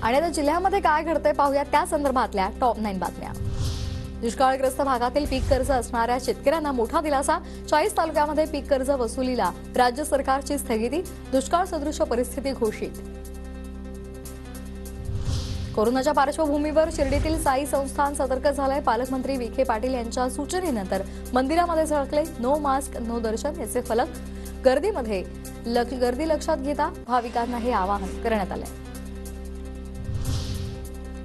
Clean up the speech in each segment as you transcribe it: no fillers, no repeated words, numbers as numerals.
आणि आता जिल्ह्यामध्ये काय घडतंय पाहूया त्या संदर्भातल्या टॉप 9 बातम्या। दुष्काळग्रस्त भागातील पीक कर्ज असणाऱ्या शेतकऱ्यांना मोठा दिलासा। 40 तालुक्यामध्ये पीक कर्ज वसुलीला राज्य सरकारची स्थगिती, दुष्काळ सदृश परिस्थिती घोषित। कोरोनाच्या पार्श्वभूमीवर शिर्डीतील साई संस्थान सतर्क झालंय। पालकमंत्री विखे पाटील यांच्या सूचनेनंतर मंदिरामध्ये झळकले नो मास्क नो दर्शन याचे फलक। गर्दी लक्षात घेता भाविकांना हे आवाहन करण्यात आलंय।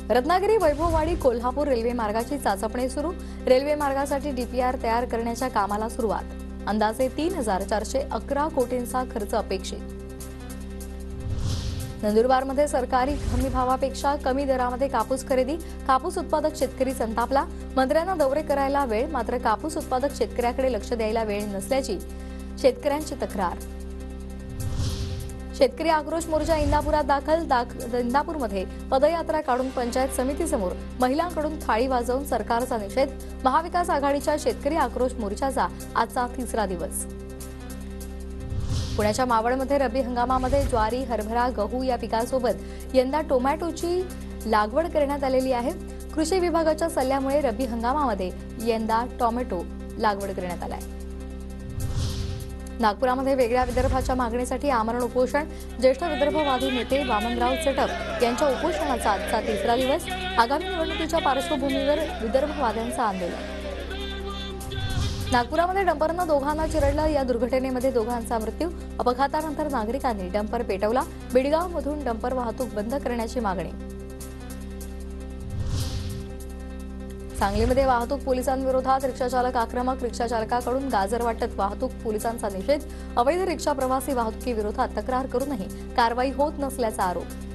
रत्नागिरी वैभववाडी कोल्हापूर रेल्वे मार्गाची चाचपणी सुरू। रेल्वे मार्गासाठी डीपीआर तयार करण्याच्या कामाला सुरुवात। अंदाजे 3411 कोटींचा खर्च अपेक्षित। नंदुरबारमध्ये सरकारी हमी भावापेक्षा कमी दरामध्ये कापूस खरेदी। कापूस उत्पादक शेतकरी संतापला। मंत्र्यांना दौरे करायला वेळ, मात्र कापूस उत्पादक शेतकऱ्याकडे लक्ष द्यायला वेळ नसल्याची शेतकऱ्यांची तक्रार। शेतकरी आक्रोश मोर्चा इंदापुरात दाखल। इंदापूरमध्ये पदयात्रा काढून पंचायत समितीसमोर महिलांकडून थाळी वाजवून सरकारचा निषेध। महाविकास आघाडीच्या शेतकरी आक्रोश मोर्चाचा आजचा 3रा दिवस। पुण्याच्या मावळमध्ये रब्बी हंगामामध्ये ज्वारी, हरभरा, गहू या पिकांसोबत यंदा टोमॅटोची लागवड करण्यात आलेली आहे। कृषी विभागाच्या सल्ल्यामुळे रब्बी हंगामामध्ये यंदा टोमॅटो लागवड करण्यात आलाय। नागपुरामध्ये वेगळ्या विदर्भाच्या मागणीसाठी आमरण उपोषण। ज्येष्ठ विदर्भवादी नेते वामनराव चटप यांच्या उपोषणाचा आजचा 3रा दिवस। आगामी निवडणुकीच्या पार्श्वभूमीवर विदर्भवाद्यांचं आंदोलन। नागपुरामध्ये डंपरनं दोघांना चिरडलं। या दुर्घटनेमध्ये दोघांचा मृत्यू। अपघातानंतर नागरिकांनी डंपर पेटवला। बिडगावमधून डंपर वाहतूक बंद करण्याची मागणी। सांगलीमध्ये वाहतूक पोलिसांविरोधात रिक्षाचालक आक्रमक। रिक्षाचालकाकडून गाजर वाटत वाहतूक पोलिसांचा निषेध। अवैध रिक्षा प्रवासी वाहतुकीविरोधात तक्रार करूनही कारवाई होत नसल्याचा आरोप।